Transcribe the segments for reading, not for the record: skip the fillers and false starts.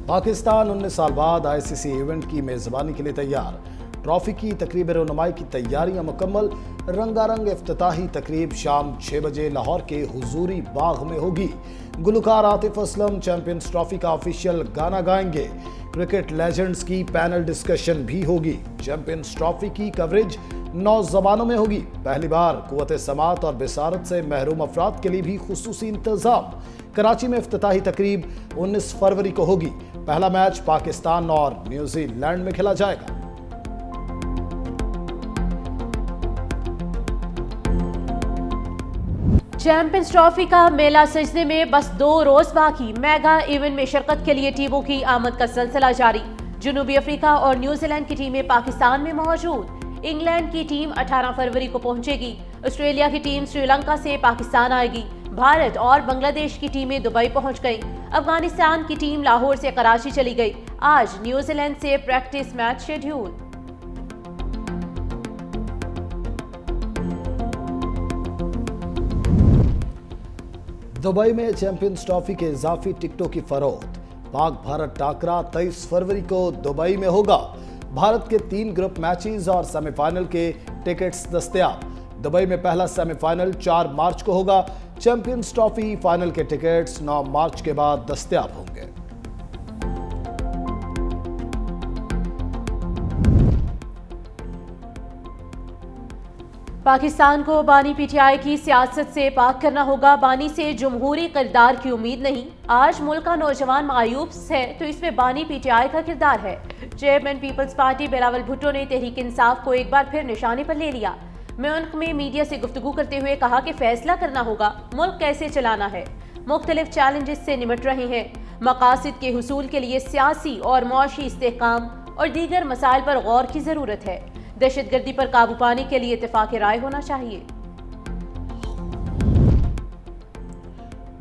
पाकिस्तान 19 साल बाद ICC event की मेजबानी के लिए तैयार। ट्रॉफी की तकरीब रौनुमाई की तैयारियां मुकम्मल। रंगारंग इफ्तिताही तकरीब शाम 6 बजे लाहौर के हुजूरी बाग में होगी। गुलकार आतिफ असलम चैंपियंस ट्रॉफी का ऑफिशियल गाना गाएंगे। क्रिकेट लेजेंड्स की पैनल डिस्कशन भी होगी। चैंपियंस ट्रॉफी की कवरेज 9 ज़बानों में होगी। पहली बार कुव्वत समात और बिसारत से महरूम अफराद के लिए भी खुसूसी इंतजाम। कराची में इफ्तिताही तकरीब 19 फरवरी को होगी। पहला मैच पाकिस्तान और न्यूजीलैंड में खेला जाएगा। चैंपियंस ट्रॉफी का मेला सजने में बस 2 रोज बाकी। मेगा इवेंट में शिरकत के लिए टीमों की आमद का सिलसिला जारी। जनूबी अफ्रीका और न्यूजीलैंड की टीमें पाकिस्तान में मौजूद। इंग्लैंड की टीम 18 फरवरी को पहुंचेगी। ऑस्ट्रेलिया की टीम श्रीलंका से पाकिस्तान आएगी। भारत और बांग्लादेश की टीमें दुबई पहुंच गई। अफगानिस्तान की टीम लाहौर से कराची चली गई। आज न्यूजीलैंड से प्रैक्टिस मैच शेड्यूल। दुबई में चैंपियंस ट्रॉफी के इजाफी टिकटों की फरोख्त। पाक भारत टाकरा 23 फरवरी को दुबई में होगा। भारत के 3 ग्रुप मैचेस और सेमीफाइनल के टिकट्स दस्तयाब। दुबई में पहला सेमीफाइनल 4 मार्च को होगा। चैंपियंस ट्रॉफी फाइनल के टिकट्स 9 मार्च के बाद दस्तयाब होंगे। पाकिस्तान को बानी पीटीआई की सियासत से पाक करना होगा। बानी से जमहूरी किरदार की उम्मीद नहीं। आज मुल्क का नौजवान मायूस है तो इसमें बानी पीटीआई का किरदार है। Chairman Peoples Party Bilawal Bhutto ने तहरीक इंसाफ को एक बार फिर निशाने पर ले लिया। म्यूनिख में मीडिया से गुफ्तगू करते हुए कहा कि फैसला करना होगा मुल्क कैसे चलाना है। मुख्तलिफ चैलेंजेस से निमट रहे हैं। मकासद के हुसूल के लिए सियासी और मुआशी इस्तेहकाम और दीगर मसाइल पर गौर की जरूरत है। दहशतगर्दी पर काबू पाने के लिए इत्तेफाक राय होना चाहिए।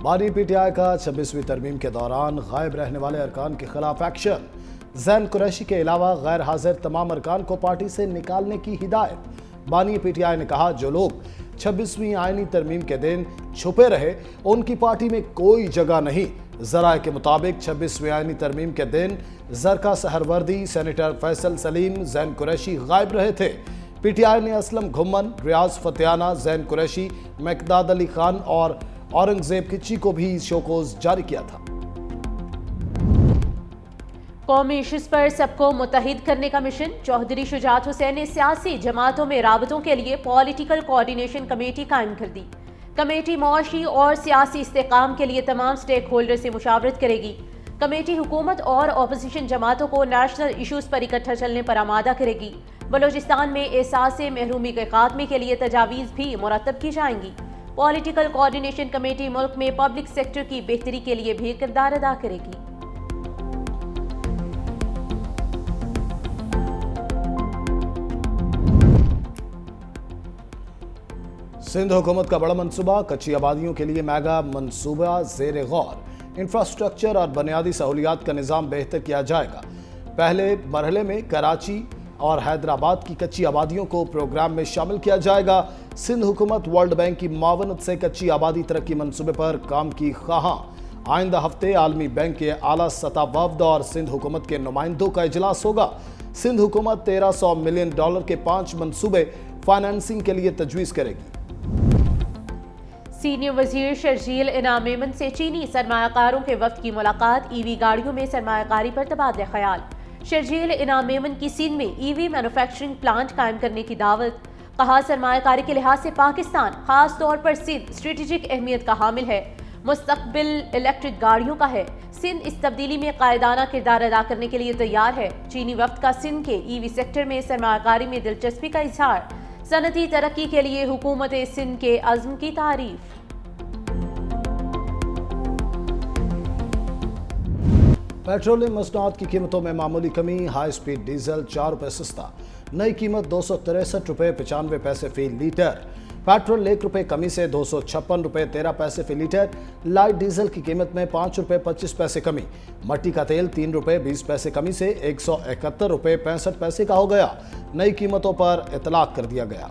बानी पीटीआई का 26वीं तरमीम के दौरान गायब रहने वाले अरकान के खिलाफ एक्शन। जैन कुरैशी के अलावा गैर हाजिर तमाम अरकान को पार्टी से निकालने की हिदायत। बानी पीटीआई ने कहा जो लोग 26वीं आईनी तरमीम के दिन छुपे रहे उनकी पार्टी में कोई जगह नहीं। जराए के मुताबिक 26वीं आईनी तरमीम के दिन जरका सहरवर्दी, सेनेटर फैसल सलीम, जैन कुरैशी गायब रहे थे। पीटीआई ने असलम घुम्मन, रियाज फतेहाना, जैन कुरैशी, मकदाद अली खान और औरंगजेब किच्ची को भी शोकोज जारी किया था। कौमी इश्यूज पर सबको मुत्तहिद करने का मिशन। चौधरी शुजात हुसैन ने सियासी जमातों में राबतों के लिए पॉलिटिकल कोऑर्डिनेशन कमेटी कायम कर दी। कमेटी मुआशी और सियासी इस्तेहकाम के लिए तमाम स्टेक होल्डर से मुशावरत करेगी। कमेटी हुकूमत और अपोजिशन जमातों को नेशनल इशूज़ पर इकट्ठा चलने पर आमादा करेगी। बलोचिस्तान में एहसास महरूमी के खात्मे के लिए तजावीज़ भी मुरतब की जाएंगी। पॉलिटिकल कोऑर्डिनेशन कमेटी मुल्क में पब्लिक सेक्टर की बेहतरी के लिए भी किरदार अदा करेगी। सिंध हुकूमत का बड़ा मनसूबा। कच्ची आबादियों के लिए मेगा मनसूबा ज़ेर गौर। इंफ्रास्ट्रक्चर और बुनियादी सहूलियात का निज़ाम बेहतर किया जाएगा। पहले मरहले में कराची और हैदराबाद की कच्ची आबादियों को प्रोग्राम में शामिल किया जाएगा। सिंध हुकूमत वर्ल्ड बैंक की मावनत से कच्ची आबादी तरक्की मनसूबे पर काम की ख्वाहां। आइंदा हफ्ते आलमी बैंक के आला सतह वफ्द और सिंध हुकूमत के नुमाइंदों का इजलास होगा। सिंध हुकूमत $1300 मिलियन के 5 मनसूबे फाइनेंसिंग के लिए तजवीज़ करेगी। सीनियर वजीर शर्जील इनाम मेमन से चीनी सरमायाकारों के वफ्द की मुलाकात। ईवी गाड़ियों में सरमायाकारी पर तबादला ख्याल। शर्जील इनाम मेमन की सिंध में ईवी मैन्युफैक्चरिंग प्लांट कायम करने की दावत। कहा सरमायाकारी के लिहाज से पाकिस्तान खास तौर पर सिंध स्ट्रेटेजिक अहमियत का हामिल है। मुस्तकबिल इलेक्ट्रिक गाड़ियों का है। सिंध इस तब्दीली में कायदाना किरदार अदा करने के लिए तैयार है। चीनी वफ्द का सिंध के ईवी सेक्टर में सरमायाकारी में दिलचस्पी का इजहार। सनती तरक्की के लिए हुकूमत सिंध के अज़्म की तारीफ। पेट्रोलियम मसनूआत की कीमतों में मामूली कमी। हाई स्पीड डीजल ₹4 सस्ता। नई कीमत ₹263.95 फी लीटर। पेट्रोल ₹1 कमी से ₹256.13 फी लीटर। लाइट डीजल की कीमत में ₹5.25 कमी। मट्टी का तेल ₹3.20 कमी से ₹171.65 का हो गया। नई कीमतों पर इतलाक कर दिया गया।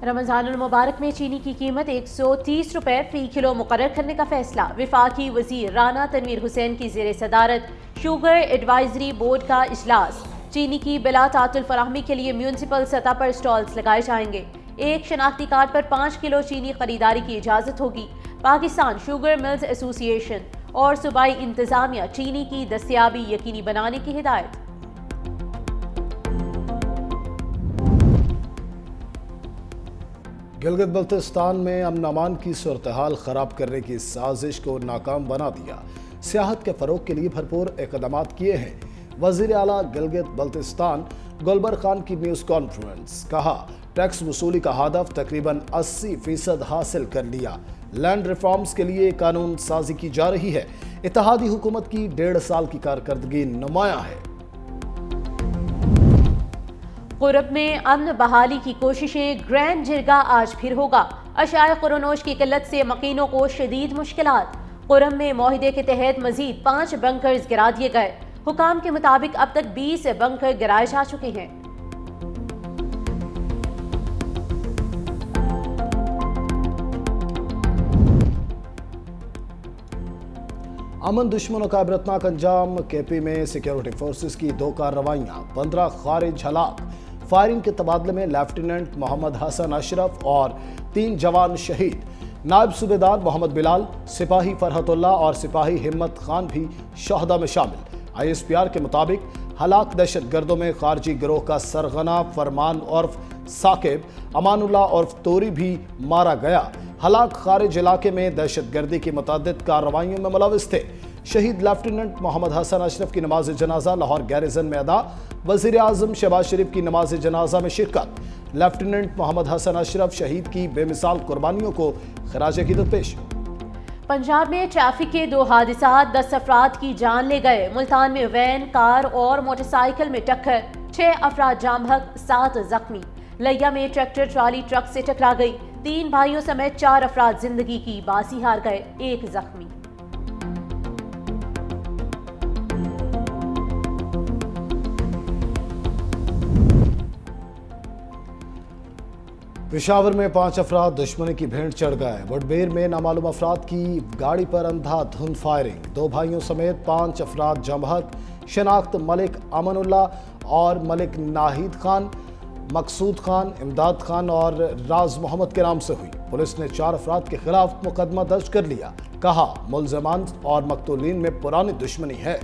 रमजानुल मुबारक में चीनी की कीमत 130 रुपए फी किलो मुकर्रर करने का फैसला। विफाकी वजीर राना तनवीर हुसैन की जेर सदारत शुगर एडवाइजरी बोर्ड का इजलास। चीनी की बिला तातुल फराहमी के लिए म्यूनसिपल सतह पर स्टॉल्स लगाए जाएंगे। एक शनाख्ती कार्ड पर 5 किलो चीनी खरीदारी की इजाजत होगी। पाकिस्तान शुगर मिल्स एसोसिएशन और सूबाई इंतजामिया चीनी की दस्तयाबी यकीनी बनाने की हिदायत। गिलगित बल्तिस्तान में अमन अमान की सूरत-ए-हाल खराब करने की साजिश को नाकाम बना दिया। सियाहत के फरोग के लिए भरपूर इक़दाम किए हैं। वज़ीर आला गिलगित बल्तिस्तान गुलबर खान की न्यूज़ कॉन्फ्रेंस। कहा, टैक्स वसूली का हदफ तकरीबन 80% हासिल कर लिया। लैंड रिफॉर्म्स के लिए कानून साजी की जा रही है। इत्तेहादी हुकूमत की 1.5 साल की कारकर्दगी नुमायां है। कुरब में अमन बहाली की कोशिशें, ग्रैंड जिरगा आज फिर होगा। अशाए कुरनोश की किल्लत से मकीनों को शदीद मुश्किलात। कुरब में मुआहिदे के तहत मजीद 5 बंकर्स गिरा दिए गए। हुकाम के मुताबिक अब तक 20 बंकर गिराए जा चुके हैं। अमन दुश्मनों का इबरतनाक अंजाम। केपी में सिक्योरिटी फोर्सेस की 2 कार्रवाइयां, 15 खारिज हलाक। फायरिंग के तबादले में लेफ्टिनेंट मोहम्मद हसन अशरफ और 3 जवान शहीद। नायब सूबेदार मोहम्मद बिलाल, सिपाही फरहतुल्ला और सिपाही हिम्मत खान भी शहदा में शामिल। ISPR के मुताबिक हलाक दहशतगर्दों में खारजी गिरोह का सरगना फरमान उर्फ साकिब, अमानुल्लाह उर्फ तोरी भी मारा गया। हलाक खारिज इलाके में दहशतगर्दी की मुतअद्दिद कार्रवाइयों में मुलविस थे। शहीद लेफ्टिनेंट मोहम्मद हसन अशरफ की नमाज जनाजा लाहौर गैरिजन में अदा। वज़ीर आज़म शहबाज शरीफ की नमाज जनाजा में शिरकत। लेफ्टिनेंट मोहम्मद हसन अशरफ शहीद की बेमिसाल कुर्बानियों को खराज अकीदत पेश। पंजाब में ट्रैफिक के 2 हादसा, 10 अफराद की जान ले गए। मुल्तान में वैन, कार और मोटरसाइकिल में टक्कर, 6 अफराद जाम बहक, 7 जख्मी। लिया में ट्रैक्टर ट्राली ट्रक से टकरा गई। 3 भाइयों समेत 4 अफराद जिंदगी की बासी हार गए, 1 जख्मी। पेशावर में 5 अफराद दुश्मनी की भेंट चढ़ गए। वडबेर में नामालूम अफराद की गाड़ी पर अंधाधुंध फायरिंग, 2 भाइयों समेत 5 अफराद जमहक। शनाख्त मलिक अमनुल्लाह और मलिक नाहिद खान, मकसूद खान, इमदाद खान और राज मोहम्मद के नाम से हुई। पुलिस ने 4 अफराद के खिलाफ मुकदमा दर्ज कर लिया। कहा, मुल्ज़मान और मकतूलीन में पुरानी दुश्मनी है।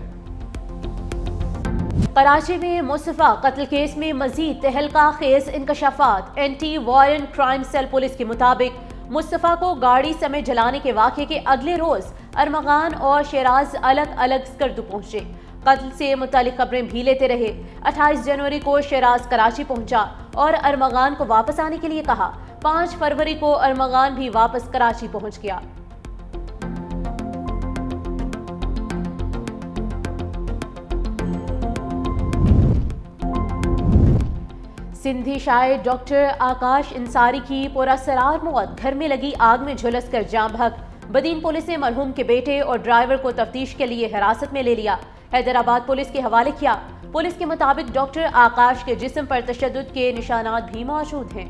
कराची में मुस्तफा कत्ल केस में मजीद तहलका खेज इंकशाफात। Anti warrant crime cell police के मुताबिक मुस्तफा को गाड़ी समेत जलाने के वाक़े के अगले रोज अरमगान और शेराज अलग अलग स्कर्दू पहुंचे। कत्ल से मुतालिक खबरें भी लेते रहे। 28 जनवरी को शेराज कराची पहुंचा और अरमगान को वापस आने के लिए कहा। 5 फरवरी को अरमगान भी वापस कराची पहुंच गया। सिंधी शायर डॉक्टर आकाश इंसारी की पुरअसरार मौत, घर में लगी आग में झुलस कर जाम बहक। बदीन पुलिस ने मरहूम के बेटे और ड्राइवर को तफ्तीश के लिए हिरासत में ले लिया। हैदराबाद पुलिस के हवाले किया। पुलिस के मुताबिक डॉक्टर आकाश के जिस्म पर तशद्दुद के निशानात भी मौजूद हैं।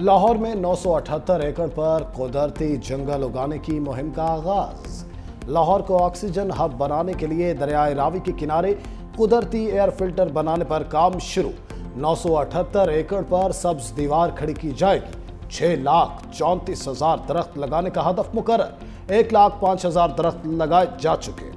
लाहौर में 978 एकड़ पर कुदरती जंगल उगाने की मुहिम का आगाज। लाहौर को ऑक्सीजन हब बनाने के लिए दरियाए रावी के किनारे कुदरती एयर फिल्टर बनाने पर काम शुरू। 978 एकड़ पर सब्ज दीवार खड़ी की जाएगी। 6,34,000 दरख्त लगाने का हदफ मुकर्रर। 1,05,000 दरख्त लगाए जा चुके।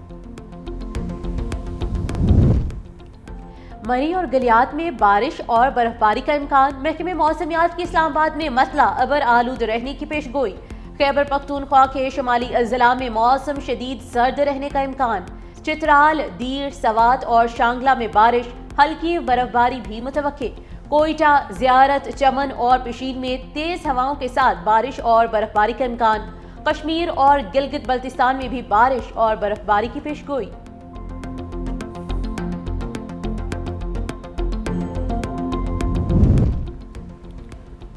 मरी और गलियात में बारिश और बर्फबारी का इम्कान। महकमे मौसमियात की इस्लामाबाद में मतला अबर आलूद रहने की पेशगोई। खैबर पख्तूनख्वा के शुमाली अजला में मौसम शदीद सर्द रहने का इम्कान। चित्राल, दीर, सवात और शांगला में बारिश, हल्की बर्फबारी भी मुतवक्के। कोयटा, ज़ियारत, चमन और पिशीन में तेज हवाओं के साथ बारिश और बर्फबारी का इम्कान। कश्मीर और गिलगित बल्तिस्तान में भी बारिश और बर्फबारी की पेशगोई।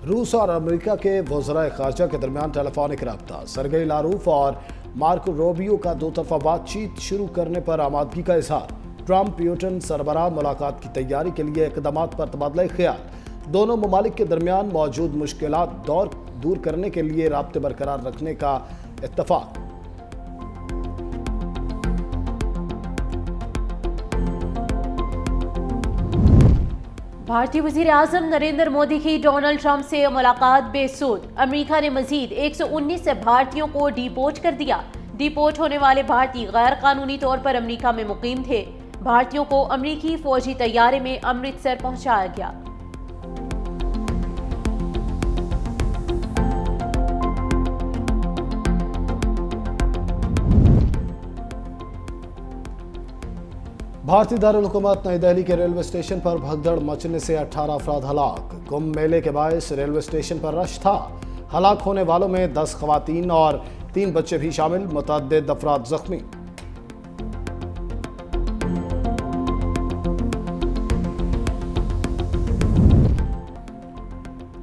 रूस और अमेरिका के वज़राए ख़ारजा के दरमियान टेलीफोनिक रब्ता। सरगई लारूफ और मार्को रूबियो का दो तरफा बातचीत शुरू करने पर आमादगी का इजहार। ट्रंप प्यूटन सरबराह मुलाकात की तैयारी के लिए इकदामात पर तबादला ख्याल। दोनों ममालिक के दरमियान मौजूद मुश्किलात दूर करने के लिए राब्ते बरकरार रखने का इत्तफाक। भारतीय वज़ीर आज़म नरेंद्र मोदी की डोनाल्ड ट्रंप से मुलाकात बेसुध। अमेरिका ने मजीद 119 भारतीयों को डिपोर्ट कर दिया। डिपोर्ट होने वाले भारतीय गैर कानूनी तौर पर अमेरिका में मुकीम थे। भारतीयों को अमेरिकी फौजी तैयारे में अमृतसर पहुंचाया गया। भारतीय दारुल हुकूमत नई दिल्ली के रेलवे स्टेशन पर भगदड़ मचने से 18 अफराद हलाक। कुंभ मेले के बायस रेलवे स्टेशन पर रश था। हलाक होने वालों में 10 खवातीन और 3 बच्चे भी शामिल, मुतअद्दिद अफराद जख्मी।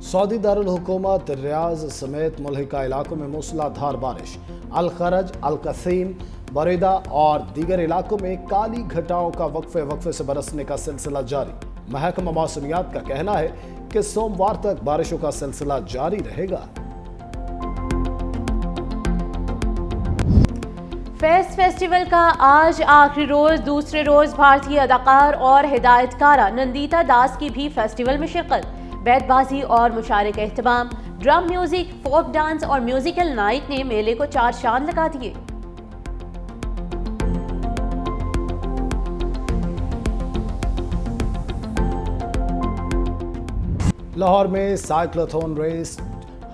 सऊदी दारुल हुकूमत रियाज समेत मुल्हिका इलाकों में मूसलाधार बारिश। अल खरज, अल कसीम, बरेदा और दीगर इलाकों में काली घटाओं का वक्फे से बरसने का सिलसिला जारी। महकमा मौसमियात का कहना है कि सोमवार तक बारिशों का सिलसिला जारी रहेगा। फेस्टिवल का आज आखिरी रोज। दूसरे रोज भारतीय अदाकार और हिदायतकारा नंदिता दास की भी फेस्टिवल में शिरकत। बैतबाजी और मुशायरे का एहतमाम। ड्रम म्यूजिक, फोक डांस और म्यूजिकल नाइट ने मेले को 4 चांद लगा दिए। लाहौर में साइक्लोथॉन रेस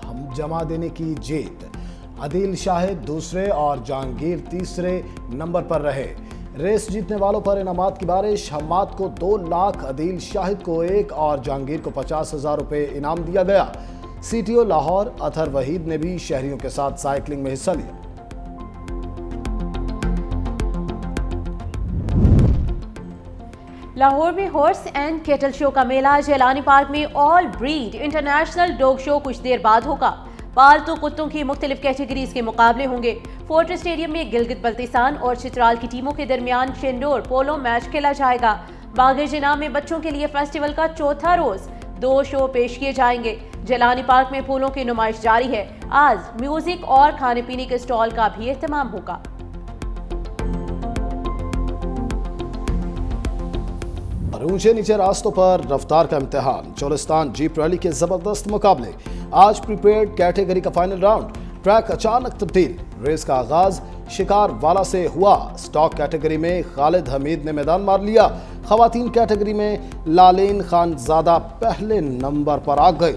हम जमा देने की जीत। अदील शाहिद दूसरे और जहांगीर तीसरे नंबर पर रहे। रेस जीतने वालों पर इनामात की बारिश। हम्माद को 2 लाख, अदील शाहिद को 1 और जहांगीर को 50,000 रुपए इनाम दिया गया। सीटीओ लाहौर अतहर वहीद ने भी शहरियों के साथ साइकिलिंग में हिस्सा लिया। लाहौर में हॉर्स एंड केटल शो का मेला। जेलानी पार्क में all breed international dog show कुछ देर बाद होगा। पालतू कुत्तों की मुख्तलिफ कैटेगरीज के मुकाबले होंगे। फोर्ट स्टेडियम में गिलगित बल्तिस्तान और चित्राल की टीमों के दरमियान इंडोर पोलो मैच खेला जाएगा। बागे जिना में बच्चों के लिए फेस्टिवल का चौथा रोज 2 शो पेश किए जाएंगे। जेलानी पार्क में फूलों की नुमाइश जारी है। आज म्यूजिक और खाने पीने के स्टॉल का भी एहतमाम होगा। ऊंचे नीचे रास्तों पर रफ्तार का इम्तिहान। चोलिस्तान जीप रैली के जबरदस्त मुकाबले। आज प्रीपेड कैटेगरी का फाइनल राउंड। ट्रैक अचानक तब्दील। रेस का आगाज शिकार वाला से हुआ। स्टॉक कैटेगरी में खालिद हमीद ने मैदान मार लिया। खवातीन कैटेगरी में लालेन खानजादा पहले नंबर पर आ गई।